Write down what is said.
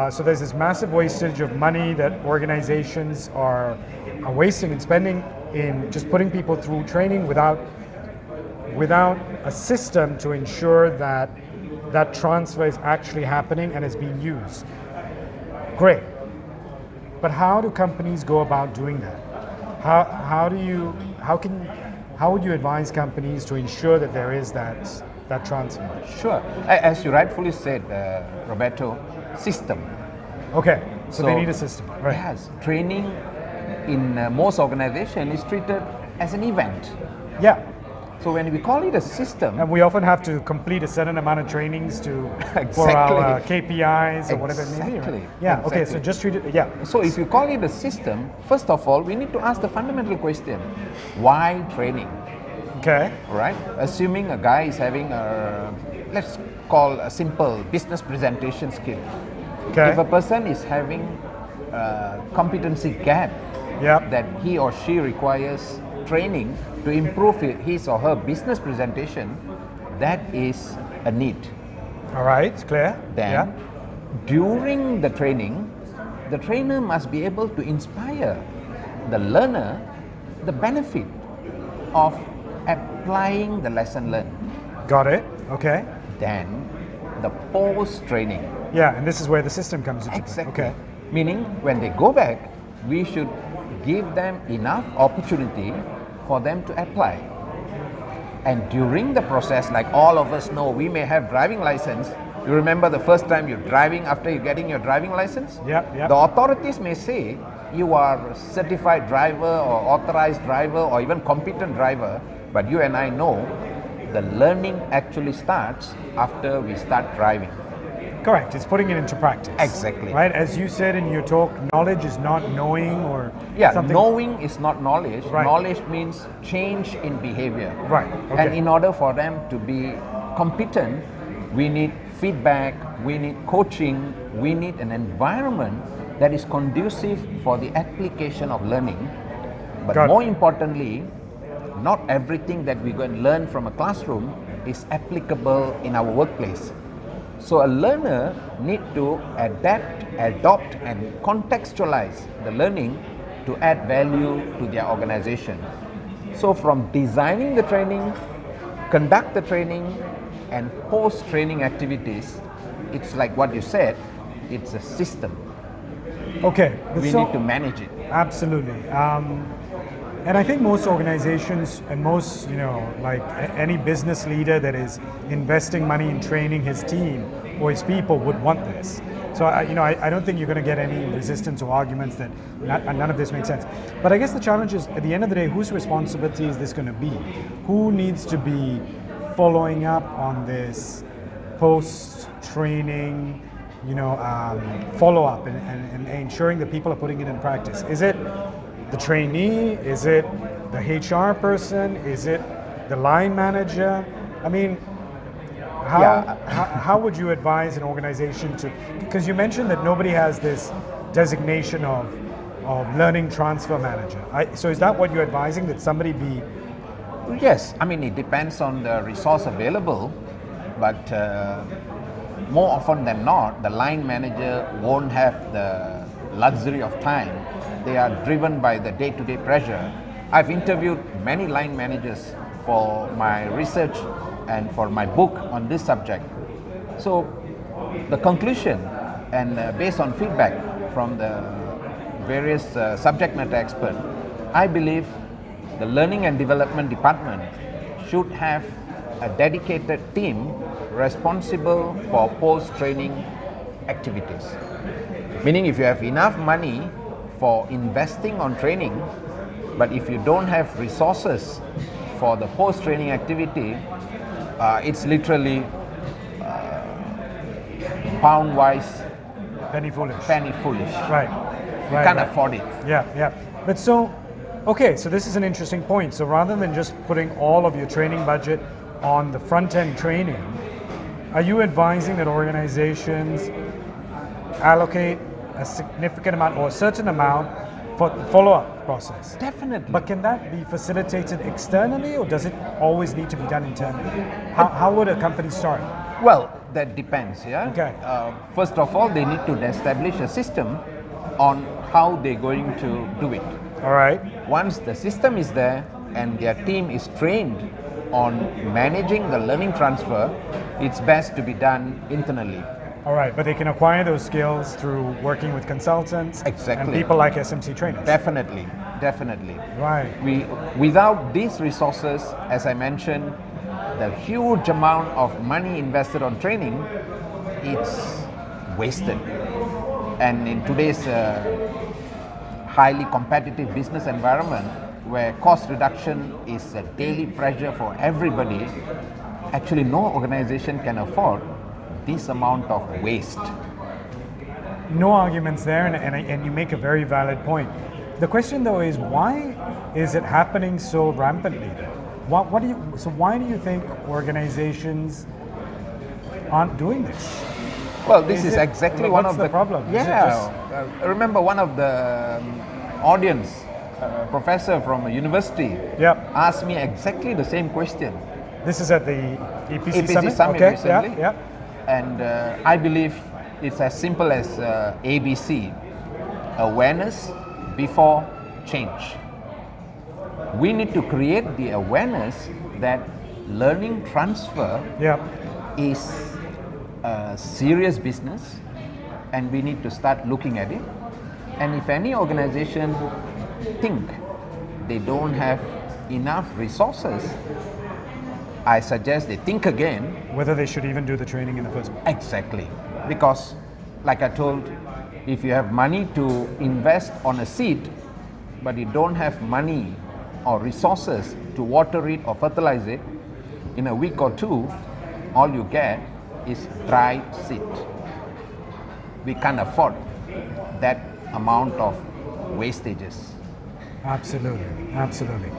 So there's this massive wastage of money that organizations are wasting and spending in just putting people through training without a system to ensure that that transfer is actually happening and is being used. Great. But how do companies go about doing that? How would you advise companies to ensure that there is that transfer? Sure. As you rightfully said, Roberto, system. Okay, so they need a system, right? Yes, training in most organizations is treated as an event. Yeah, So when we call it a system, and we often have to complete a certain amount of trainings for our KPIs or whatever it may be. Exactly. Right? Yeah. Okay. So Exactly. just treat it. Yeah. so if you call it a system, first of all, we need to ask the fundamental question: why training? Okay. Right? Assuming a guy is having a, let's call a simple business presentation skill. Okay. If a person is having a competency gap Yep. that he or she requires training to improve his or her business presentation, that is a need. All right. Clear. Then, Yeah. during the training, the trainer must be able to inspire the learner the benefit of applying the lesson learned. Got it. Okay. Then, the post training. Yeah. And this is where the system comes into play. Exactly. Okay. Meaning, when they go back, we should give them enough opportunity for them to apply. And during the process, like all of us know, we may have driving license. You remember the first time you're driving after you're getting your driving license? Yep. Yep. The authorities may say you are a certified driver or authorized driver or even competent driver, but you and I know the learning actually starts after we start driving. Correct. It's putting it into practice. Exactly. Right. As you said in your talk, knowledge is not knowing or Yeah, something. knowing is not knowledge. Right. Knowledge means change in behavior. Right. Okay. And in order for them to be competent, we need feedback, we need coaching, we need an environment that is conducive for the application of learning. But Got it. more importantly, not everything that we go and learn from a classroom is applicable in our workplace. So a learner need to adapt, adopt and contextualize the learning to add value to their organization. So from designing the training, conduct the training and post-training activities, it's like what you said, it's a system. Okay. We So- need to manage it. Absolutely. And I think most organizations and most, like any business leader that is investing money in training his team or his people would want this. So, I don't think you're going to get any resistance or arguments that none of this makes sense. But I guess the challenge is, at the end of the day, whose responsibility is this going to be? Who needs to be following up on this post-training, follow-up and ensuring that people are putting it in practice? Is it the trainee? Is it the HR person? Is it the line manager? I mean, how would you advise an organization to, because you mentioned that nobody has this designation of learning transfer manager. So is that what you're advising, that somebody be? Yes, I mean it depends on the resource available, but more often than not, the line manager won't have the luxury of time. They are driven by the day-to-day pressure. I've interviewed many line managers for my research and for my book on this subject. So the conclusion, and based on feedback from the various subject matter experts, I believe the learning and development department should have a dedicated team responsible for post-training activities. Meaning if you have enough money for investing on training, but if you don't have resources for the post-training activity, it's literally pound-wise, Penny foolish. penny foolish. Right. You Right. can't right. afford it. Yeah. But so, okay, so this is an interesting point. So rather than just putting all of your training budget on the front end training, are you advising that organizations allocate a significant amount or a certain amount for the follow-up process? Definitely. But can that be facilitated externally, or does it always need to be done internally? How would a company start? Well, That depends, yeah. Okay. First of all, they need to establish a system on how they're going to do it. All right. Once the system is there and their team is trained on managing the learning transfer, it's best to be done internally. All right, but they can acquire those skills through working with consultants and Exactly. people like SMC trainers. Definitely, definitely. Right. Without these resources, as I mentioned, the huge amount of money invested on training, it's wasted. And in today's highly competitive business environment, where cost reduction is a daily pressure for everybody, actually no organization can afford this amount of waste. No arguments there, and you make a very valid point. The question though is, why is it happening so rampantly? Why do you think organizations aren't doing this? Well, this Is is it- exactly what's one of the problem? Is it Yeah, just- remember one of the audience, professor from a university, Yep. asked me exactly the same question. This is at the EPC, APC Summit okay? recently. Yeah, yeah. And I believe it's as simple as ABC, awareness before change. We need to create the awareness that learning transfer Yeah. is a serious business and we need to start looking at it. And if any organization think they don't have enough resources, I suggest they think again. Whether they should even do the training in the first place. Exactly. Because, like I told, if you have money to invest on a seed, but you don't have money or resources to water it or fertilize it, in a week or two, all you get is dry seed. We can't afford that amount of wastages. Absolutely, absolutely.